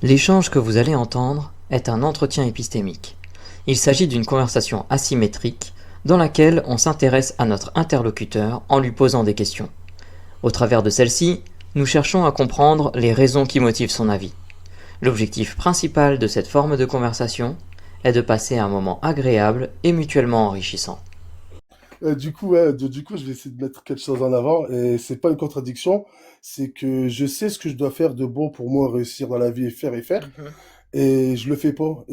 L'échange que vous allez entendre est un entretien épistémique. Il s'agit d'une conversation asymétrique dans laquelle on s'intéresse à notre interlocuteur en lui posant des questions. Au travers de celle-ci, nous cherchons à comprendre les raisons qui motivent son avis. L'objectif principal de cette forme de conversation est de passer un moment agréable et mutuellement enrichissant. Du coup, je vais essayer de mettre quelque chose en avant et c'est pas une contradiction, c'est que je sais ce que je dois faire de bon pour moi réussir dans la vie et faire Mhm. et je le fais pas.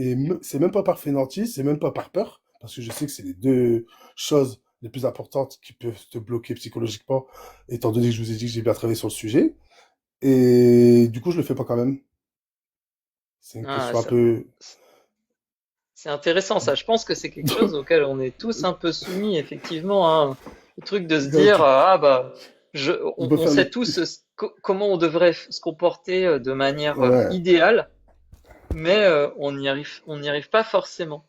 C'est même pas par fainéantise, c'est même pas par peur parce que je sais que c'est les deux choses les plus importantes qui peuvent te bloquer psychologiquement, étant donné que je vous ai dit que j'ai bien travaillé sur le sujet. Et du coup, je le fais pas quand même. C'est une Ah, question un ça- peu. c'est intéressant ça. Je pense que c'est quelque chose auquel on est tous un peu soumis, effectivement, hein. Le truc de se dire, ah bah, Je dois on faire sait les. tous comment on devrait se comporter de manière Ouais. idéale, mais on n'y arrive pas forcément.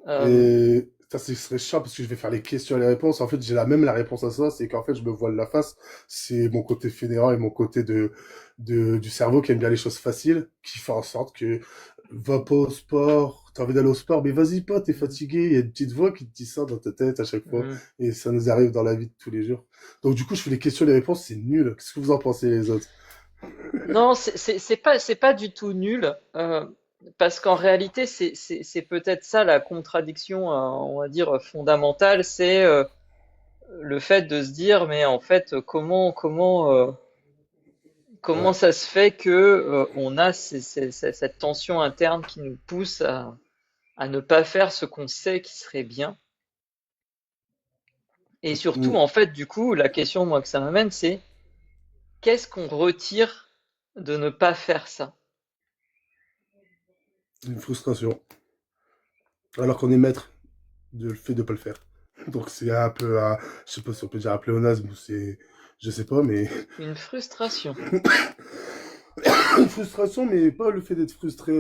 Euh, Et ça, ce serait chiant parce que je vais faire les questions et les réponses. En fait, j'ai la réponse à ça, c'est qu'en fait, je me voile la face. C'est mon côté fainéant et mon côté du cerveau qui aime bien les choses faciles, qui fait en sorte que va pas au sport, t'as envie d'aller au sport, mais vas-y pas, t'es fatigué. Il y a une petite voix qui te dit ça dans ta tête à chaque fois. hmm. Et ça nous arrive dans la vie de tous les jours. Donc, du coup, je fais les questions et les réponses, c'est nul. Qu'est-ce que vous en pensez, les autres? Non, c'est pas du tout nul, parce qu'en réalité, c'est peut-être ça la contradiction, on va dire fondamentale, c'est le fait de se dire, mais en fait, comment Ouais. ça se fait que on a cette tension interne qui nous pousse à ne pas faire ce qu'on sait qui serait bien. Et surtout, Mm. en fait, du coup, la question, moi, que ça m'amène, c'est qu'est-ce qu'on retire de ne pas faire ça? Une frustration. Alors qu'on est maître de le fait de pas le faire. Donc c'est un peu, je sais pas si on peut dire un pléonasme ou c'est, je sais pas, mais Une frustration. une frustration, mais pas le fait d'être frustré.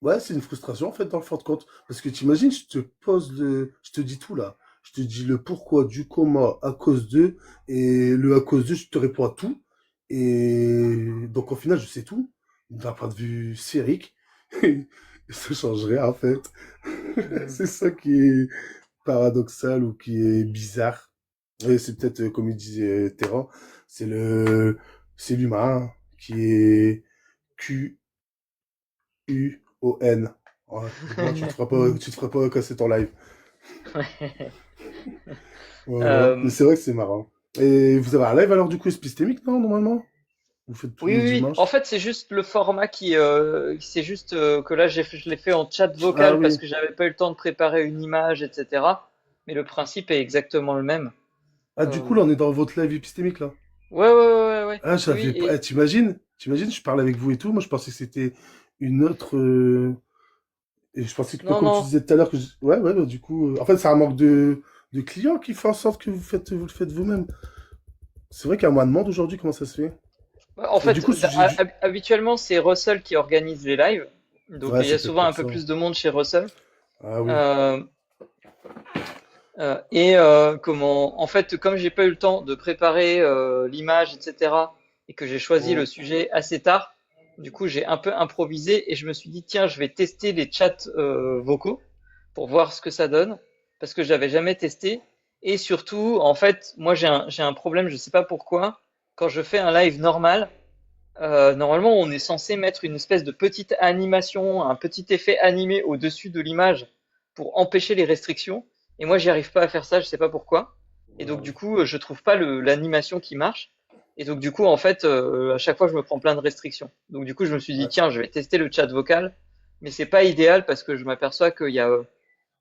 Ouais, c'est une frustration en fait dans le fond de compte, parce que t'imagines, je te dis tout là, je te dis le pourquoi, du comment, à cause de, et le à cause de, je te réponds à tout, et donc au final je sais tout d'un point de vue sphérique. Ça change rien en fait. Hmm. C'est ça qui est paradoxal ou qui est bizarre. Et c'est peut-être, comme il disait Terran, c'est c'est l'humain qui est Q-U-O-N. Ouais, moi, tu te feras pas casser ton live. Voilà. Mais Euh, c'est vrai que c'est marrant. Et vous avez un live alors du coup épistémique, non, normalement? Vous faites tous oui, les oui, oui. En dimanches? fait, c'est juste le format c'est juste que là, je l'ai fait en chat Ah vocal parce oui. que j'avais pas eu le temps de préparer une image, etc. Mais le principe est exactement le même. Ah, du coup, Euh, là, on est dans votre live épistémique, là. ouais. Ah, Oui, j'avais pas. et T'imagines, je parle avec vous et tout. Moi, je pensais que c'était une autre. Et je pensais que, bah, non, comme tu non, disais tout à l'heure, ouais, ouais, bah, du coup, en fait, c'est un manque de clients qui fait en sorte que vous le faites vous-même. C'est vrai qu'il y a moins de monde aujourd'hui, comment ça se fait? en Et du fait, coup, sujet du. habituellement, c'est Russell qui organise les lives. Donc, Ouais, il y c'est a peut-être souvent pour un peu ça. plus de monde chez Russell. Ah oui. Euh, en fait, comme j'ai pas eu le temps de préparer l'image, etc., et que j'ai choisi le Mm. sujet assez tard, du coup, j'ai un peu improvisé et je me suis dit, tiens, je vais tester les chats vocaux pour voir ce que ça donne, parce que je l'avais jamais testé. Et surtout, en fait, moi, j'ai un problème, je sais pas pourquoi. Quand je fais un live normal, normalement, on est censé mettre une espèce de petite animation, un petit effet animé au-dessus de l'image pour empêcher les restrictions. Et moi, j'y arrive pas à faire ça, je sais pas pourquoi. Et donc, du coup, je trouve pas l'animation qui marche. Et donc, du coup, en fait, à chaque fois, je me prends plein de restrictions. Donc, du coup, je me suis dit, Ouais. tiens, je vais tester le chat vocal. Mais c'est pas idéal parce que je m'aperçois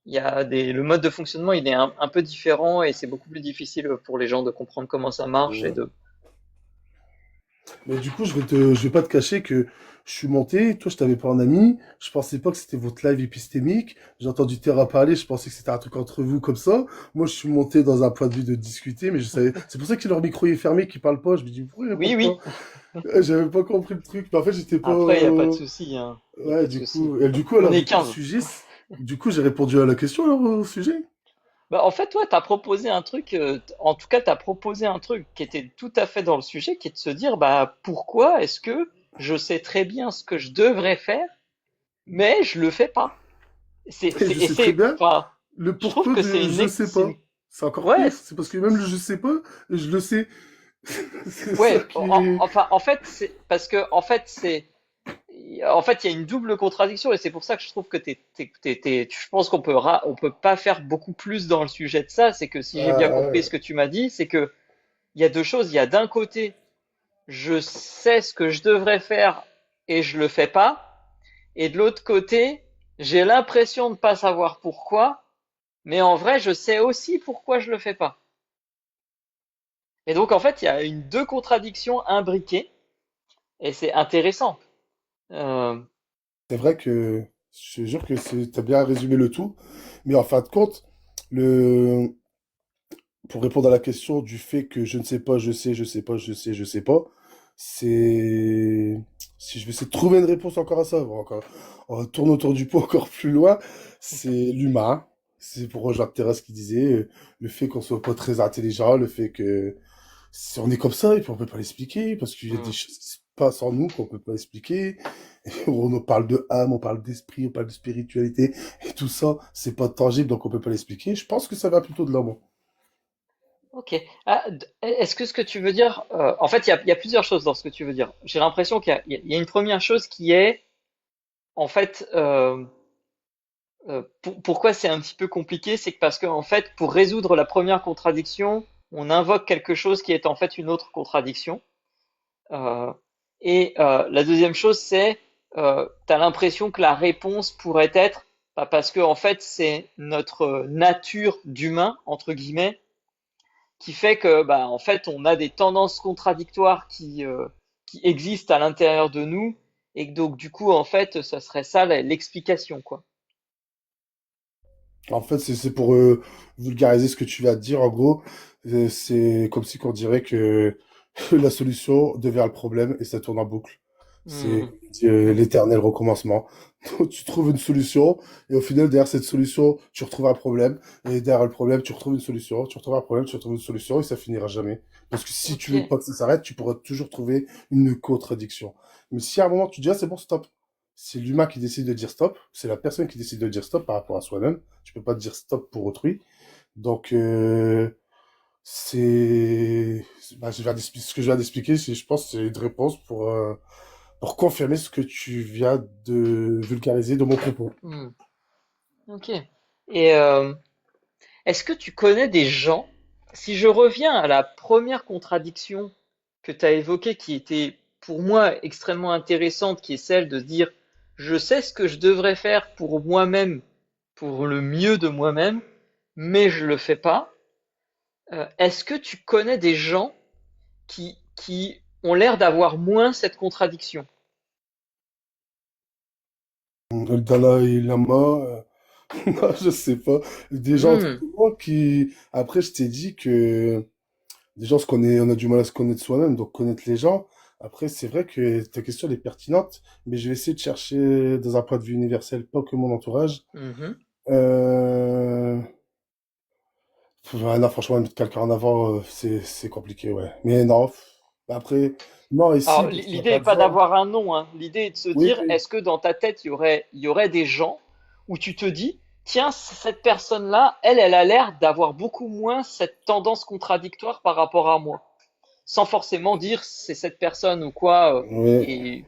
il y a le mode de fonctionnement, il est un peu différent et c'est beaucoup plus difficile pour les gens de comprendre comment ça marche et Mm. de. Mais du coup, je vais pas te cacher que je suis monté, toi, je t'avais pas en ami, je pensais pas que c'était votre live épistémique, j'ai entendu Terra parler, je pensais que c'était un truc entre vous comme ça. Moi, je suis monté dans un point de vue de discuter, mais je savais, c'est pour ça que leur micro est fermé, qu'ils parlent pas, je me dis, pourquoi ils Oui, répondent pas? oui. J'avais pas compris le truc, mais en fait, j'étais pas, Après, il n'y a pas de souci, hein. Il n'y a ouais, pas de souci. On alors, est du coup, le 15. sujet, du coup, j'ai répondu à la question, alors, au sujet? Bah, en fait, toi, t'as proposé un truc, en tout cas, t'as proposé un truc qui était tout à fait dans le sujet, qui est de se dire, bah, pourquoi est-ce que je sais très bien ce que je devrais faire, mais je le fais pas. Et je sais très bien Enfin, le je trouve pourquoi que de je sais c'est une, pas. C'est encore ouais, pire. C'est parce que même le je sais pas, je le sais. C'est ça ouais, qui est. enfin, en fait, c'est parce que, en fait, il y a une double contradiction et c'est pour ça que je trouve que je pense on peut pas faire beaucoup plus dans le sujet de ça. C'est que si j'ai bien compris ce Euh, que tu m'as dit, c'est que il y a deux choses. Il y a d'un côté, je sais ce que je devrais faire et je le fais pas. Et de l'autre côté, j'ai l'impression de pas savoir pourquoi, mais en vrai, je sais aussi pourquoi je le fais pas. Et donc, en fait, il y a deux contradictions imbriquées et c'est intéressant. Euh, c'est vrai que je te jure que t'as bien résumé le tout. Mais en fin de compte, le pour répondre à la question du fait que je ne sais pas, je sais, je sais pas, je sais, je sais pas, c'est... Si je vais essayer de trouver une réponse encore à ça, bon, encore, on tourne autour du pot encore plus loin, c'est l'humain. C'est pour rejoindre Thérèse qui disait le fait qu'on soit pas très intelligent, le fait que si on est comme ça et puis on peut pas l'expliquer parce qu'il y a des hmm, choses qui se passent en nous qu'on peut pas expliquer. Et on en parle de âme, on parle d'esprit, on parle de spiritualité et tout ça, c'est pas tangible donc on peut pas l'expliquer. Je pense que ça va plutôt de là, moi. ok. Est-ce que ce que tu veux dire, en fait, il y a plusieurs choses dans ce que tu veux dire. J'ai l'impression qu'il y a une première chose qui est, en fait, pourquoi c'est un petit peu compliqué, c'est que parce que en fait, pour résoudre la première contradiction, on invoque quelque chose qui est en fait une autre contradiction. Euh, la deuxième chose, c'est, t'as l'impression que la réponse pourrait être, bah, parce que en fait, c'est notre nature d'humain entre guillemets qui fait que, bah, en fait, on a des tendances contradictoires qui existent à l'intérieur de nous, et que donc du coup, en fait, ça serait ça l'explication, quoi. En fait, c'est pour vulgariser ce que tu vas te dire. En gros, c'est comme si on dirait que la solution devient le problème et ça tourne en boucle. C'est Hmm. Hmm. l'éternel recommencement. Donc, tu trouves une solution et au final, derrière cette solution, tu retrouves un problème. Et derrière le problème, tu retrouves une solution. Tu retrouves un problème, tu retrouves une solution et ça finira jamais. Parce que si tu Ok. veux pas que ça s'arrête, tu pourras toujours trouver une contradiction. Mais si à un moment tu dis, ah, c'est bon, stop. C'est l'humain qui décide de dire stop. C'est la personne qui décide de dire stop par rapport à soi-même. Tu peux pas dire stop pour autrui. Donc, c'est, bah, ce que je viens d'expliquer, je pense, c'est une réponse pour confirmer ce que tu viens de vulgariser de mon propos. Hmm. Ok. Et est-ce que tu connais des gens, si je reviens à la première contradiction que tu as évoquée, qui était pour moi extrêmement intéressante, qui est celle de se dire, je sais ce que je devrais faire pour moi-même, pour le mieux de moi-même, mais je le fais pas. Est-ce que tu connais des gens qui ont l'air d'avoir moins cette contradiction? Le Dalai Lama, non, je sais pas. Des gens autour Hmm. de moi qui, après, je t'ai dit que des gens on a du mal à se connaître soi-même, donc connaître les gens. Après, c'est vrai que ta question elle est pertinente, mais je vais essayer de chercher dans un point de vue universel, pas que mon entourage. Mhm. Euh... Ouais, non, franchement, mettre quelqu'un en avant, c'est compliqué, ouais. Mais non, après, non, ici, Alors, pour ton l'idée n'est pas exemple, d'avoir un nom, hein. L'idée est de se oui, dire, oui. est-ce que dans ta tête, il y aurait des gens où tu te dis, tiens, cette personne-là, elle a l'air d'avoir beaucoup moins cette tendance contradictoire par rapport à moi, sans forcément dire c'est cette personne ou quoi. Oui. Et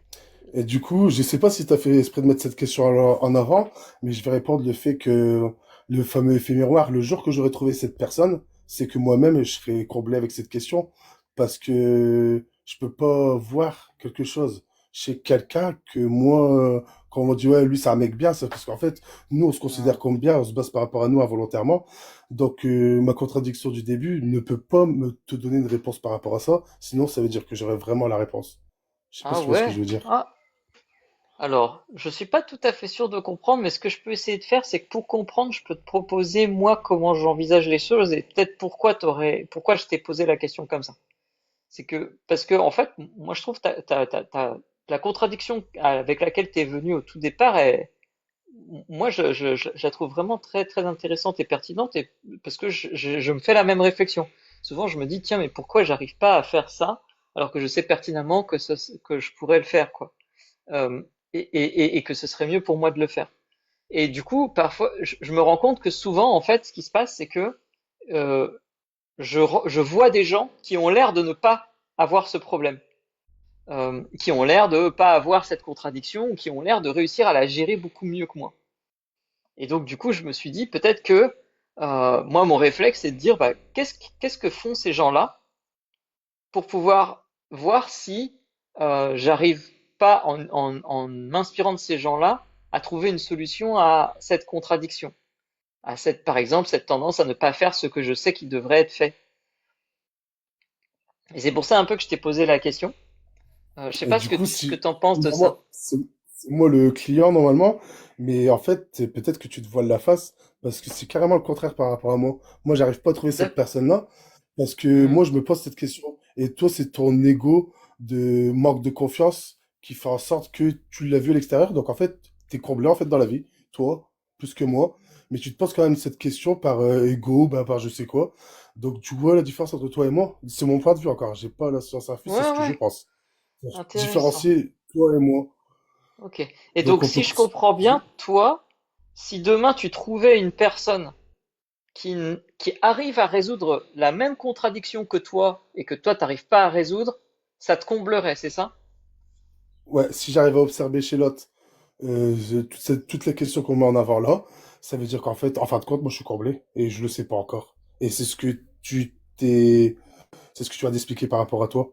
Et du coup, je sais pas si tu as fait exprès de mettre cette question en avant, mais je vais répondre le fait que le fameux effet miroir, le jour que j'aurai trouvé cette personne, c'est que moi-même, je serai comblé avec cette question parce que je peux pas voir quelque chose chez quelqu'un que moi, quand on me dit, ouais, lui, c'est un mec bien, c'est parce qu'en fait, nous, on se considère Hmm. comme bien, on se base par rapport à nous involontairement. Donc, ma contradiction du début ne peut pas me te donner une réponse par rapport à ça, sinon ça veut dire que j'aurais vraiment la réponse. Je sais pas Ah si tu vois ce que ouais. je veux dire. Ah, alors, je suis pas tout à fait sûr de comprendre, mais ce que je peux essayer de faire, c'est que pour comprendre, je peux te proposer moi comment j'envisage les choses et peut-être pourquoi je t'ai posé la question comme ça. C'est que, parce que, en fait, moi, je trouve la contradiction avec laquelle tu es venu au tout départ, moi, je la trouve vraiment très, très intéressante et pertinente, parce que je me fais la même réflexion. Souvent, je me dis, tiens, mais pourquoi j'arrive pas à faire ça? alors que je sais pertinemment que je pourrais le faire, quoi. Et que ce serait mieux pour moi de le faire. Et du coup, parfois, je me rends compte que souvent, en fait, ce qui se passe, c'est que euh, je vois des gens qui ont l'air de ne pas avoir ce problème, qui ont l'air de pas avoir cette contradiction, ou qui ont l'air de réussir à la gérer beaucoup mieux que moi. Et donc, du coup, je me suis dit peut-être que moi, mon réflexe, c'est de dire, bah, qu'est-ce que font ces gens-là pour pouvoir voir si j'arrive pas, en m'inspirant de ces gens-là, à trouver une solution à cette contradiction, à cette, par exemple, cette tendance à ne pas faire ce que je sais qui devrait être fait. Et c'est pour ça un peu que je t'ai posé la question. Je sais Et pas du coup, ce que si t'en penses de ça. c'est moi le client normalement, mais en fait, peut-être que tu te voiles la face parce que c'est carrément le contraire par rapport à moi. Moi, j'arrive pas à trouver cette D'accord. personne-là parce que Hmm. moi, je me pose cette question. Et toi, c'est ton ego de manque de confiance qui fait en sorte que tu l'as vu à l'extérieur. Donc, en fait, t'es comblé en fait dans la vie, toi, plus que moi. Mais tu te poses quand même cette question par ego, bah, par je sais quoi. Donc, tu vois la différence entre toi et moi. C'est mon point de vue encore. J'ai pas la science infuse, c'est Ouais, ce que je ouais, pense. Pour intéressant. différencier toi et moi. Ok. Et Donc donc, on peut... si je comprends bien, toi, si demain tu trouvais une personne qui arrive à résoudre la même contradiction que toi et que toi t'arrives pas à résoudre, ça te comblerait, c'est ça? Ouais, si j'arrive à observer chez l'autre toutes les questions qu'on met en avant là, ça veut dire qu'en fait, en fin de compte, moi je suis comblé et je le sais pas encore. Et c'est ce que tu as d'expliquer par rapport à toi.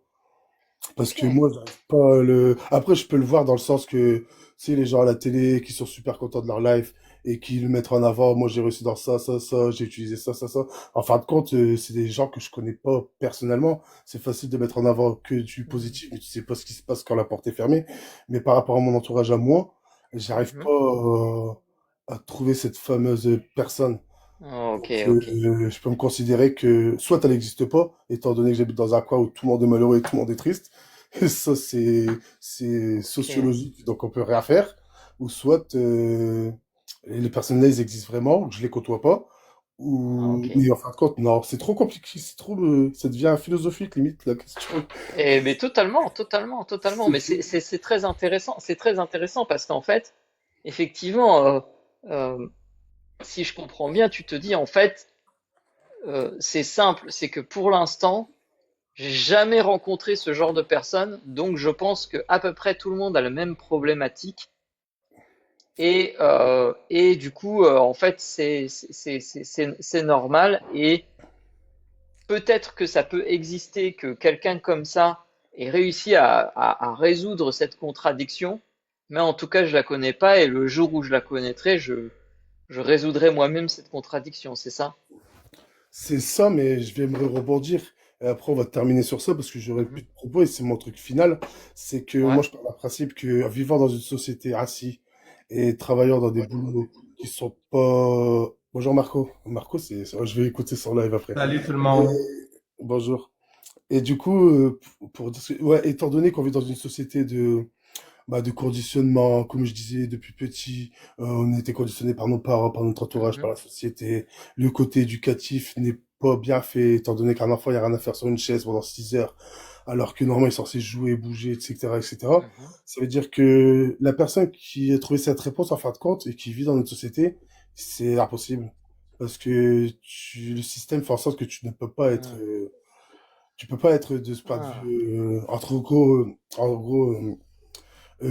Parce que Ok. moi, j'arrive pas à le. Après, je peux le voir dans le sens que, tu sais, les gens à la télé qui sont super contents de leur life et qui le mettent en avant, moi j'ai réussi dans ça, ça, ça, j'ai utilisé ça, ça, ça. En fin de compte, c'est des gens que je connais pas personnellement. C'est facile de mettre en avant que du Mhm. positif, mais tu sais pas ce qui se passe quand la porte est fermée. Mais par rapport à mon entourage à moi, j'arrive pas Mhm. à trouver cette fameuse personne. Ok, Donc, ok. je peux me considérer que soit elle n'existe pas, étant donné que j'habite dans un coin où tout le monde est malheureux et tout le monde est triste. Et ça, c'est Ok. sociologique, donc on peut rien faire. Ou soit les personnes-là, ils existent vraiment, ou que je les côtoie pas. Ou... Ok. Mais en fin de compte, non, c'est trop compliqué, c'est trop, ça devient philosophique limite la question. Et mais totalement, totalement, totalement. Mais c'est très intéressant. C'est très intéressant parce qu'en fait, effectivement, euh, si je comprends bien, tu te dis en fait, c'est simple, c'est que pour l'instant, j'ai jamais rencontré ce genre de personne, donc je pense que à peu près tout le monde a la même problématique. Et du coup, en fait, c'est normal. Et peut-être que ça peut exister que quelqu'un comme ça ait réussi à résoudre cette contradiction, mais en tout cas, je la connais pas. Et le jour où je la connaîtrai, je résoudrai moi-même cette contradiction. C'est ça? C'est ça, mais je vais me rebondir. Et après, on va terminer sur ça parce que j'aurai Mhm. plus de propos et c'est mon truc final. C'est que moi, Ouais. je pars du principe que vivant dans une société assis et travaillant dans des boulots qui sont pas. Bonjour Marco. Marco, je vais écouter son live après. Salut tout le Et- monde. Bonjour. Et du coup, pour dire ouais, étant donné qu'on vit dans une société de conditionnement, comme je disais, depuis petit, on a été conditionné par nos parents, par notre entourage, par Mhm. la société. Le côté éducatif n'est pas bien fait, étant donné qu'un enfant, il n'y a rien à faire sur une chaise pendant 6 heures, alors que normalement, il est censé jouer, bouger, etc., etc. Mhm. Ça veut dire que la personne qui a trouvé cette réponse, en fin de compte, et qui vit dans notre société, c'est impossible. Parce que le système fait en sorte que Mhm. tu peux pas être de ce point de Ah. vue, en gros,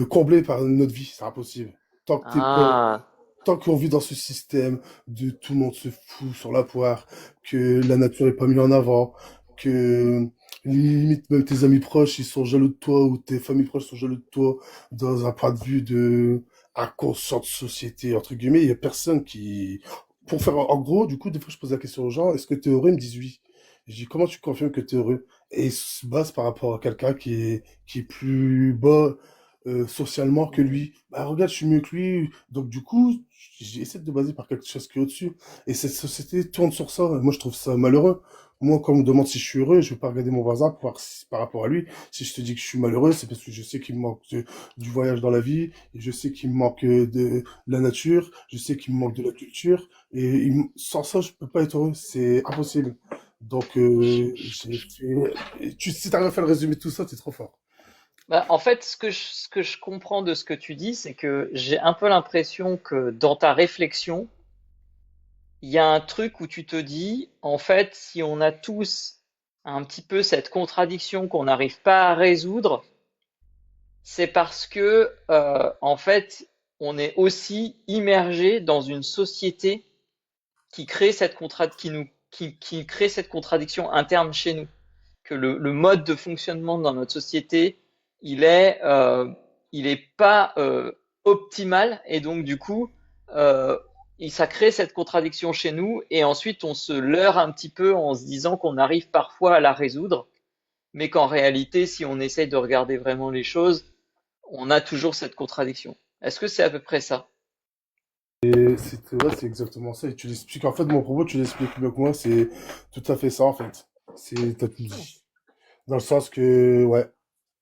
comblé par notre vie, c'est impossible. Tant que t'es pas, Ah. tant qu'on vit dans ce système de tout le monde se fout sur la poire, que la nature est pas mise en avant, que limite même tes amis proches ils sont jaloux de toi ou tes familles proches sont jaloux de toi dans un point de vue de inconscient de société entre guillemets, il y a personne qui pour faire en gros, du coup des fois je pose la question aux gens, est-ce que t'es heureux? Ils me disent oui. Je dis comment tu confirmes que t'es heureux? Et ils se basent par rapport à quelqu'un qui est plus bas socialement que Mhm. lui. Bah regarde, je suis mieux que lui. Donc du coup, j'essaie de baser par quelque chose qui est au-dessus. Et cette société tourne sur ça. Et moi, je trouve ça malheureux. Moi, quand on me demande si je suis heureux, je vais pas regarder mon voisin pour voir par rapport à lui. Si je te dis que je suis malheureux, c'est parce que je sais qu'il me manque du voyage dans la vie, et je sais qu'il me manque de la nature, je sais qu'il me manque de la culture, et sans ça, je peux pas être heureux. C'est impossible. Donc, j'ai fait. Si t'arrives à faire le résumé de tout ça, t'es trop fort. Bah, en fait, ce que je comprends de ce que tu dis, c'est que j'ai un peu l'impression que dans ta réflexion, il y a un truc où tu te dis, en fait, si on a tous un petit peu cette contradiction qu'on n'arrive pas à résoudre, c'est parce que, en fait, on est aussi immergé dans une société qui crée qui crée cette contradiction interne chez nous. Que le mode de fonctionnement dans notre société, il est, euh, il est pas optimal et donc du coup, euh, ça crée cette contradiction chez nous et ensuite on se leurre un petit peu en se disant qu'on arrive parfois à la résoudre, mais qu'en réalité, si on essaye de regarder vraiment les choses, on a toujours cette contradiction. Est-ce que c'est à peu près ça? Ouais, c'est exactement ça. Et tu l'expliques. En fait, mon propos, tu l'expliques mieux que moi. C'est tout à fait ça, en fait. T'as tout dit. Dans le sens que, ouais,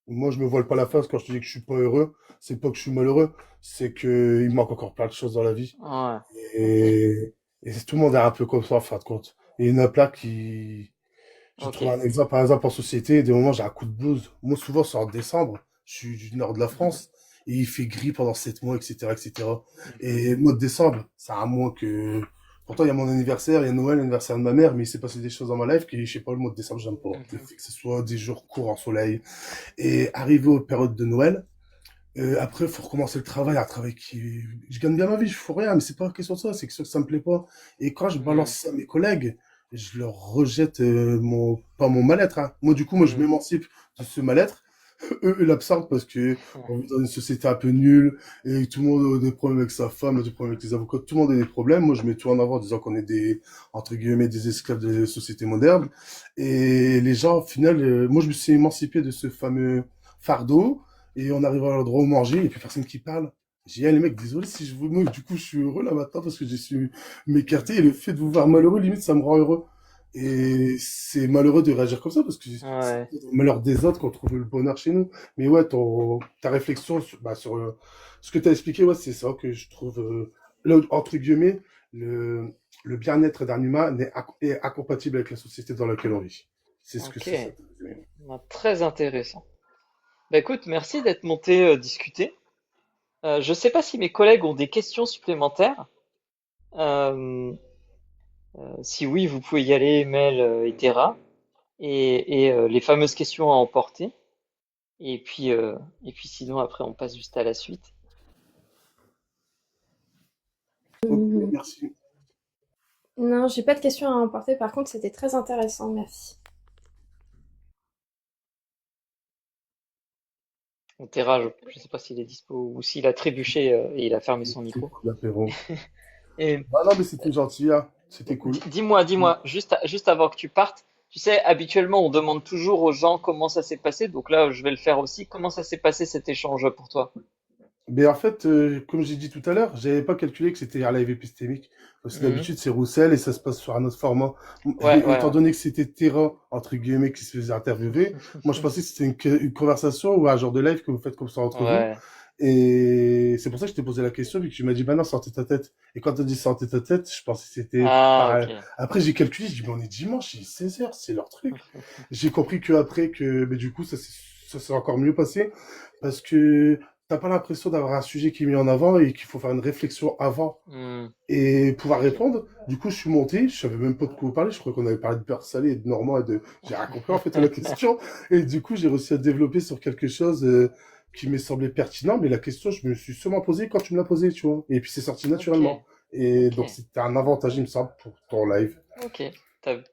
moi, je me voile pas la face quand je te dis que je suis pas heureux. C'est pas que je suis malheureux. C'est que il manque encore plein de choses dans la vie. Ouais, ok, Et tout le monde est un peu comme ça, en fin de compte. Et il y en a plein qui. Je ok. trouve un exemple, par exemple, en société, des moments, j'ai un coup de blues. Moi, souvent, c'est en décembre. Je suis du nord de la France. Et il fait gris pendant 7 mois, etc., etc. Mhm. Et mois de décembre, c'est un mois que. Pourtant, il y a mon anniversaire, il y a Noël, l'anniversaire de ma mère, mais il s'est passé des choses dans ma life que, je sais pas, le mois de décembre, j'aime pas. Le Mhm. fait que ce soit des jours courts en soleil. Et arrivé aux périodes de Noël, après, il faut recommencer le travail, un travail qui... Je gagne bien ma vie, je fais rien, mais c'est pas question de ça, c'est que ça me plaît pas. Et quand je balance Mhm. ça à mes collègues, je leur rejette pas mon mal-être, hein. Moi, du coup, moi, je Mhm. m'émancipe de ce mal-être. Eux, ils l'absorbent parce que on vit dans une société un peu nulle et tout le monde a des problèmes avec sa femme, a des problèmes avec les avocats, tout le monde a des problèmes. Moi, je mets tout en avant en disant qu'on est des, entre guillemets, des esclaves de la société moderne. Et les gens, au final, moi, je me suis émancipé de ce fameux fardeau et on arrive à l'endroit où manger et puis personne qui parle. J'ai dit, ah, les mecs, désolé si je vous moque, du coup, je suis heureux là maintenant parce que j'ai su m'écarter et le fait de vous voir malheureux, limite, ça me rend heureux. Et c'est malheureux de réagir comme ça parce que c'est Ouais. dans le malheur des autres qu'on trouve le bonheur chez nous. Mais ouais, ta réflexion sur ce que tu as expliqué, ouais, c'est ça que je trouve, entre guillemets, le bien-être d'un humain est incompatible avec la société dans laquelle on vit. C'est ce que Ok. c'est ça. Bah, très intéressant. Bah écoute, merci d'être monté discuter. Je sais pas si mes collègues ont des questions supplémentaires. Euh, Si oui, vous pouvez y aller, mail, etc. Les fameuses questions à emporter. Et puis, euh, et puis sinon, après, on passe juste à la suite. Ok, Mmh. merci. Non, j'ai pas de questions à emporter. Par contre, c'était très intéressant. Merci. On Terra, je sais pas s'il est dispo ou s'il a trébuché et il a fermé son C'est micro. pour l'apéro. Et Ah non, mais c'était gentil, hein. C'était cool. dis-moi, juste avant que tu partes, tu sais, habituellement, on demande toujours aux gens comment ça s'est passé. Donc là, je vais le faire aussi. Comment ça s'est passé cet échange pour toi? Mais en fait, comme j'ai dit tout à l'heure, j'avais pas calculé que c'était un live épistémique. Parce que Mhm. d'habitude, c'est Roussel et ça se passe sur un autre format. Ouais, Et ouais, étant ouais. donné que c'était Terra, entre guillemets, qui se faisait interviewer, moi, je pensais que c'était une conversation ou un genre de live que vous faites comme ça entre vous. Ouais. Et c'est pour ça que je t'ai posé la question, vu que tu m'as dit, bah non, c'est en tête à tête. Et quand tu as dit c'est en tête à tête, je pensais que c'était Ah, pareil. ok. Après, j'ai calculé, je dis, mais on est dimanche, il est 16h, c'est leur truc. J'ai compris que après que, mais du coup, ça s'est encore mieux passé parce que t'as pas l'impression d'avoir un sujet qui est mis en avant et qu'il faut faire une réflexion avant Hmm. et pouvoir Ok. répondre. Du coup, je suis monté, je savais même pas de quoi vous parler. Je crois qu'on avait parlé de beurre salé et de normand et de, j'ai rien compris en fait à la question. Et du coup, j'ai réussi à développer sur quelque chose qui m'est semblé pertinent. Mais la question, je me suis seulement posée quand tu me l'as posée, tu vois. Et puis c'est sorti Ok. naturellement. Et Ok. donc c'était un avantage, il me semble, pour ton live. Ok.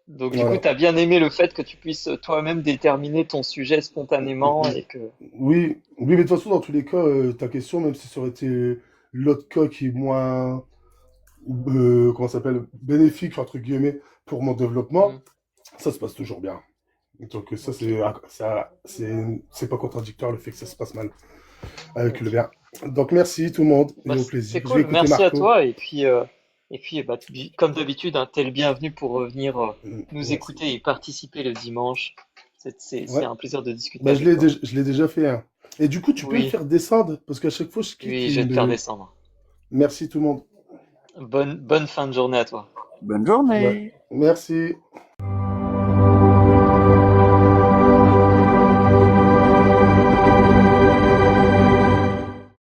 Donc du coup, Voilà. t'as bien aimé le fait que tu puisses toi-même déterminer ton sujet spontanément et que. Oui, oui, mais de toute façon, dans tous les cas, ta question, même si ça aurait été l'autre cas qui est moins, comment ça s'appelle, bénéfique, entre guillemets, pour mon Hmm. développement, ça se passe toujours bien. Donc Ok. c'est pas contradictoire le fait que ça se passe mal avec le Ok. bien. Donc merci tout le monde et Bah, au c'est plaisir. Je vais cool. écouter Merci à Marco. toi. Et puis bah, comme d'habitude, hein, t'es le bienvenu pour revenir nous Merci. écouter et participer le dimanche. C'est Ouais, un plaisir de discuter bah, avec toi. je l'ai déjà fait, hein. Et du coup, tu peux me Oui, faire descendre parce qu'à chaque fois je quitte oui, et je vais te faire descendre. merci tout le monde. Bonne fin de journée à toi. Bonne Ouais. journée. Merci.